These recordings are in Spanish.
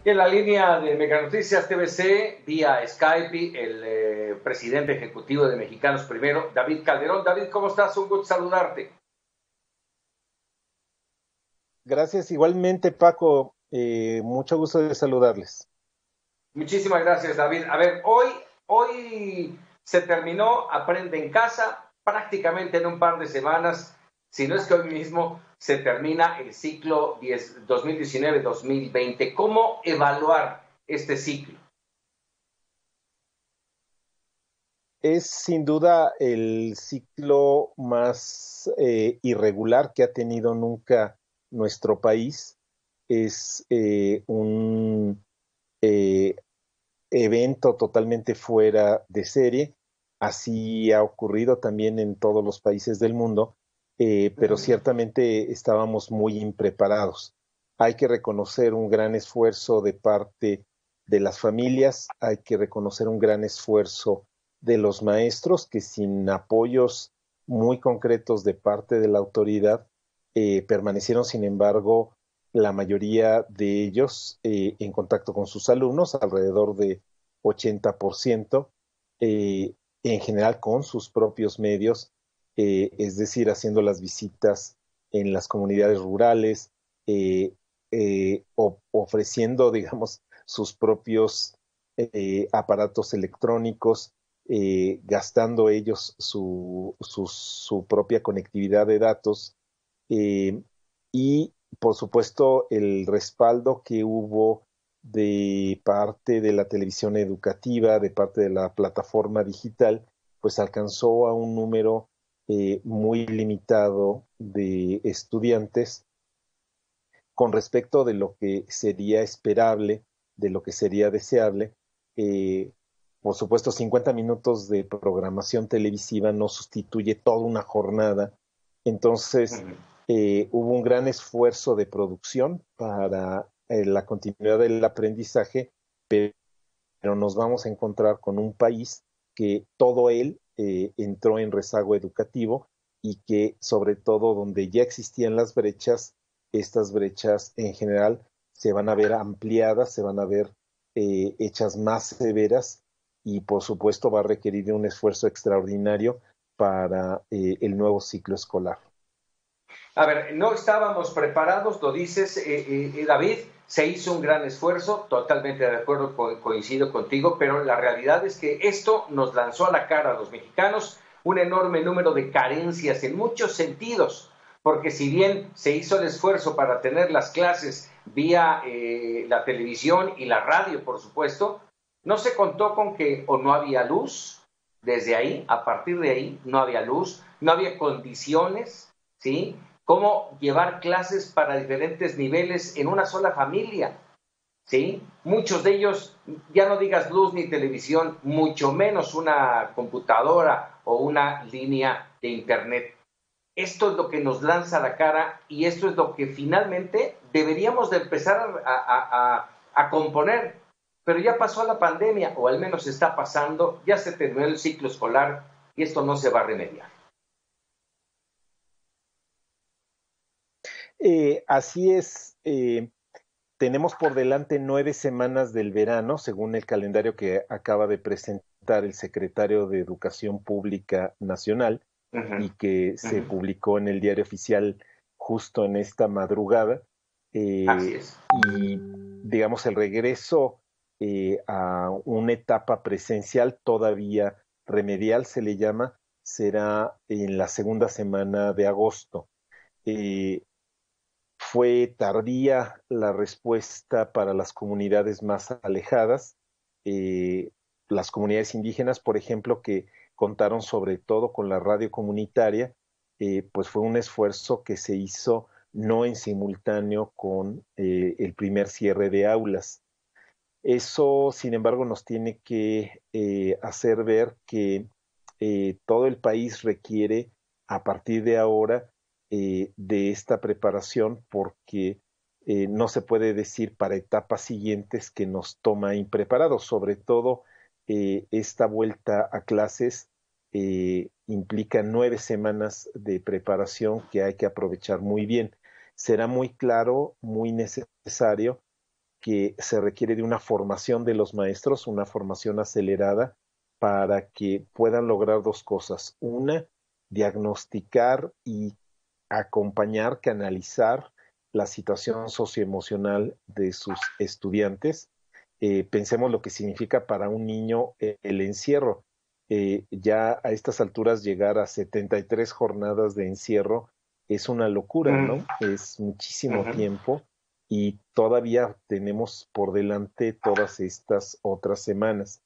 En la línea de Meganoticias TVC, vía Skype, el presidente ejecutivo de Mexicanos Primero, David Calderón. David, ¿cómo estás? Un gusto saludarte. Gracias, igualmente Paco, mucho gusto de saludarles. Muchísimas gracias, David. A ver, hoy se terminó Aprende en Casa, prácticamente en un par de semanas, si no es que hoy mismo se termina el ciclo 2019-2020. ¿Cómo evaluar este ciclo? Es sin duda el ciclo más irregular que ha tenido nunca nuestro país. Es un eh, evento totalmente fuera de serie. Así ha ocurrido también en todos los países del mundo, pero ciertamente estábamos muy impreparados. Hay que reconocer un gran esfuerzo de parte de las familias, hay que reconocer un gran esfuerzo de los maestros que sin apoyos muy concretos de parte de la autoridad permanecieron, sin embargo, la mayoría de ellos en contacto con sus alumnos, alrededor de 80%, en general con sus propios medios, es decir, haciendo las visitas en las comunidades rurales, ofreciendo, digamos, sus propios aparatos electrónicos, gastando ellos su propia conectividad de datos, y por supuesto el respaldo que hubo de parte de la televisión educativa, de parte de la plataforma digital, pues alcanzó a un número muy limitado de estudiantes con respecto de lo que sería esperable, de lo que sería deseable. Eh, por supuesto, 50 minutos de programación televisiva no sustituye toda una jornada. Entonces, hubo un gran esfuerzo de producción para la continuidad del aprendizaje, pero nos vamos a encontrar con un país que todo él entró en rezago educativo y que sobre todo donde ya existían las brechas, estas brechas en general se van a ver ampliadas, se van a ver hechas más severas y por supuesto va a requerir un esfuerzo extraordinario para el nuevo ciclo escolar. A ver, no estábamos preparados, lo dices, David, se hizo un gran esfuerzo, totalmente de acuerdo, coincido contigo, pero la realidad es que esto nos lanzó a la cara a los mexicanos un enorme número de carencias en muchos sentidos, porque si bien se hizo el esfuerzo para tener las clases vía la televisión y la radio, por supuesto, no se contó con que o no había luz, desde ahí, a partir de ahí, no había luz, no había condiciones, ¿sí? Cómo llevar clases para diferentes niveles en una sola familia, ¿sí? Muchos de ellos, ya no digas luz ni televisión, mucho menos una computadora o una línea de internet. Esto es lo que nos lanza a la cara y esto es lo que finalmente deberíamos de empezar a componer. Pero ya pasó la pandemia, o al menos está pasando, ya se terminó el ciclo escolar y esto no se va a remediar. Así es. Tenemos por delante 9 semanas del verano, según el calendario que acaba de presentar el secretario de Educación Pública Nacional y que se publicó en el Diario Oficial justo en esta madrugada. Así Eh, es. y digamos, el regreso a una etapa presencial todavía remedial, se le llama, será en la segunda semana de agosto. Eh, Fue tardía la respuesta para las comunidades más alejadas, eh, las comunidades indígenas, por ejemplo, que contaron sobre todo con la radio comunitaria, pues fue un esfuerzo que se hizo no en simultáneo con el primer cierre de aulas. Eso, sin embargo, nos tiene que hacer ver que todo el país requiere a partir de ahora de esta preparación porque no se puede decir para etapas siguientes que nos toma impreparados. Sobre todo, esta vuelta a clases implica 9 semanas de preparación que hay que aprovechar muy bien. Será muy claro, muy necesario que se requiere de una formación de los maestros, una formación acelerada para que puedan lograr dos cosas. Una, diagnosticar y acompañar, canalizar la situación socioemocional de sus estudiantes. Pensemos lo que significa para un niño el encierro. Ya a estas alturas llegar a 73 jornadas de encierro es una locura, Mm, ¿no? Es muchísimo ujú. tiempo y todavía tenemos por delante todas estas otras semanas.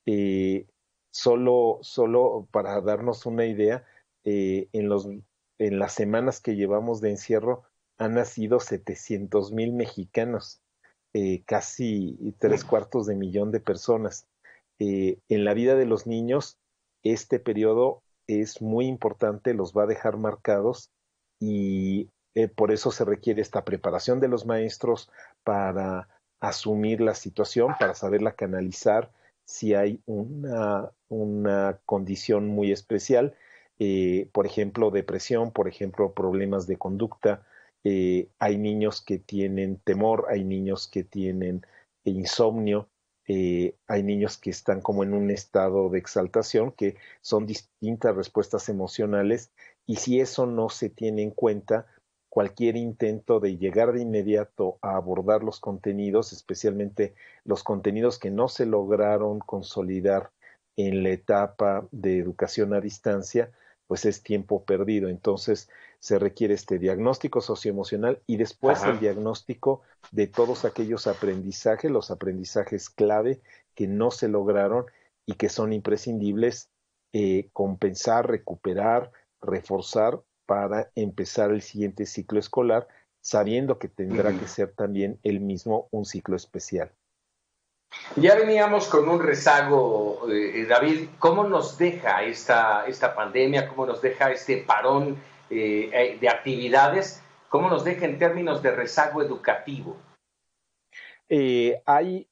Eh, solo para darnos una idea, en las semanas que llevamos de encierro han nacido 700,000 mexicanos, casi tres cuartos de millón de personas. En la vida de los niños, este periodo es muy importante, los va a dejar marcados y por eso se requiere esta preparación de los maestros para asumir la situación, para saberla canalizar si hay una condición muy especial, por ejemplo, depresión, por ejemplo, problemas de conducta. Hay niños que tienen temor, hay niños que tienen insomnio, hay niños que están como en un estado de exaltación, que son distintas respuestas emocionales, y si eso no se tiene en cuenta, cualquier intento de llegar de inmediato a abordar los contenidos, especialmente los contenidos que no se lograron consolidar en la etapa de educación a distancia, pues es tiempo perdido. Entonces se requiere este diagnóstico socioemocional y después el Ajá. diagnóstico de todos aquellos aprendizajes, los aprendizajes clave que no se lograron y que son imprescindibles, compensar, recuperar, reforzar para empezar el siguiente ciclo escolar, sabiendo que tendrá Ujú. que ser también el mismo un ciclo especial. Ya veníamos con un rezago, David. ¿Cómo nos deja esta pandemia? ¿Cómo nos deja este parón de actividades? ¿Cómo nos deja en términos de rezago educativo? Hay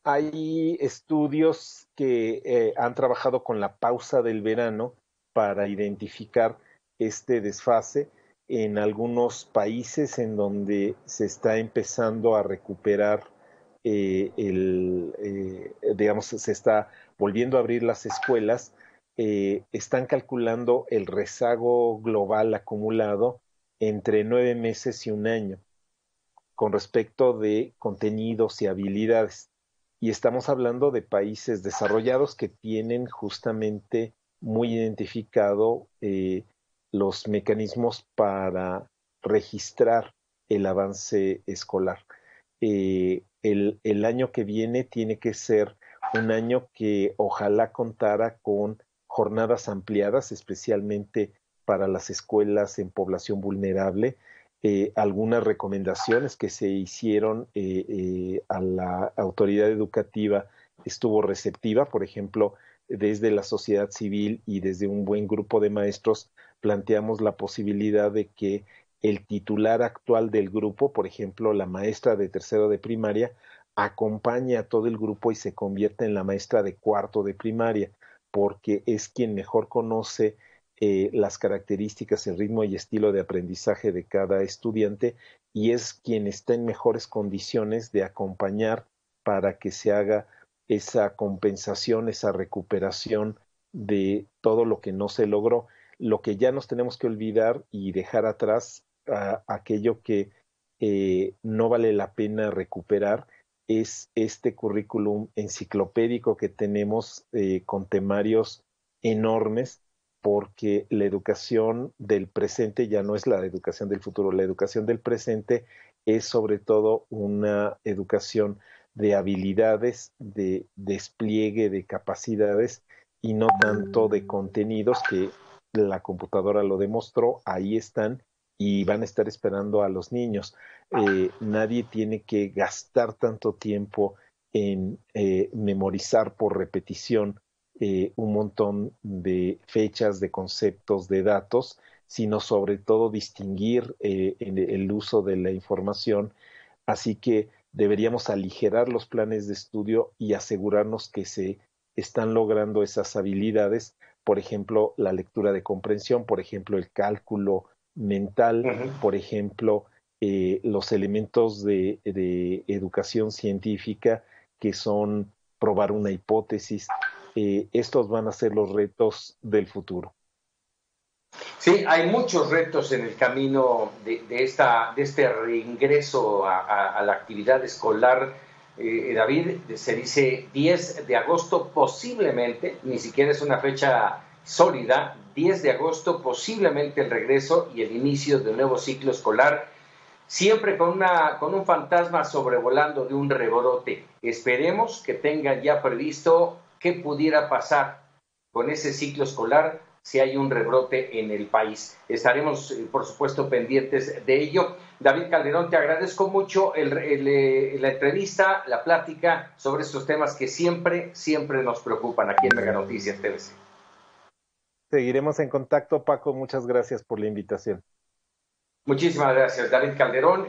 Hay estudios que han trabajado con la pausa del verano para identificar este desfase en algunos países en donde se está empezando a recuperar digamos, se está volviendo a abrir las escuelas. Están calculando el rezago global acumulado entre 9 meses y un año con respecto de contenidos y habilidades. Y estamos hablando de países desarrollados que tienen justamente muy identificado los mecanismos para registrar el avance escolar. El año que viene tiene que ser un año que ojalá contara con jornadas ampliadas, especialmente para las escuelas en población vulnerable, algunas recomendaciones que se hicieron a la autoridad educativa estuvo receptiva, por ejemplo, desde la sociedad civil y desde un buen grupo de maestros planteamos la posibilidad de que el titular actual del grupo, por ejemplo, la maestra de tercero de primaria, acompañe a todo el grupo y se convierta en la maestra de cuarto de primaria, porque es quien mejor conoce las características, el ritmo y estilo de aprendizaje de cada estudiante y es quien está en mejores condiciones de acompañar para que se haga esa compensación, esa recuperación de todo lo que no se logró. Lo que ya nos tenemos que olvidar y dejar atrás, aquello que no vale la pena recuperar, es este currículum enciclopédico que tenemos con temarios enormes, porque la educación del presente ya no es la educación del futuro, la educación del presente es sobre todo una educación de habilidades, de despliegue de capacidades y no tanto de contenidos que la computadora lo demostró, ahí están y van a estar esperando a los niños. Nadie tiene que gastar tanto tiempo en memorizar por repetición un montón de fechas, de conceptos, de datos, sino sobre todo distinguir en el uso de la información. Así que deberíamos aligerar los planes de estudio y asegurarnos que se están logrando esas habilidades, por ejemplo, la lectura de comprensión, por ejemplo, el cálculo mental, Ujú. por ejemplo, los elementos de educación científica, que son probar una hipótesis. Estos van a ser los retos del futuro. Sí, hay muchos retos en el camino de este reingreso a la actividad escolar. David, se dice 10 de agosto posiblemente, ni siquiera es una fecha sólida, 10 de agosto posiblemente el regreso y el inicio del nuevo ciclo escolar, siempre con un fantasma sobrevolando de un rebrote. Esperemos que tengan ya previsto qué pudiera pasar con ese ciclo escolar si hay un rebrote en el país. Estaremos, por supuesto, pendientes de ello. David Calderón, te agradezco mucho la entrevista, la plática sobre estos temas que siempre nos preocupan aquí en Mega Noticias TVC. Seguiremos en contacto, Paco. Muchas gracias por la invitación. Muchísimas gracias, David Calderón.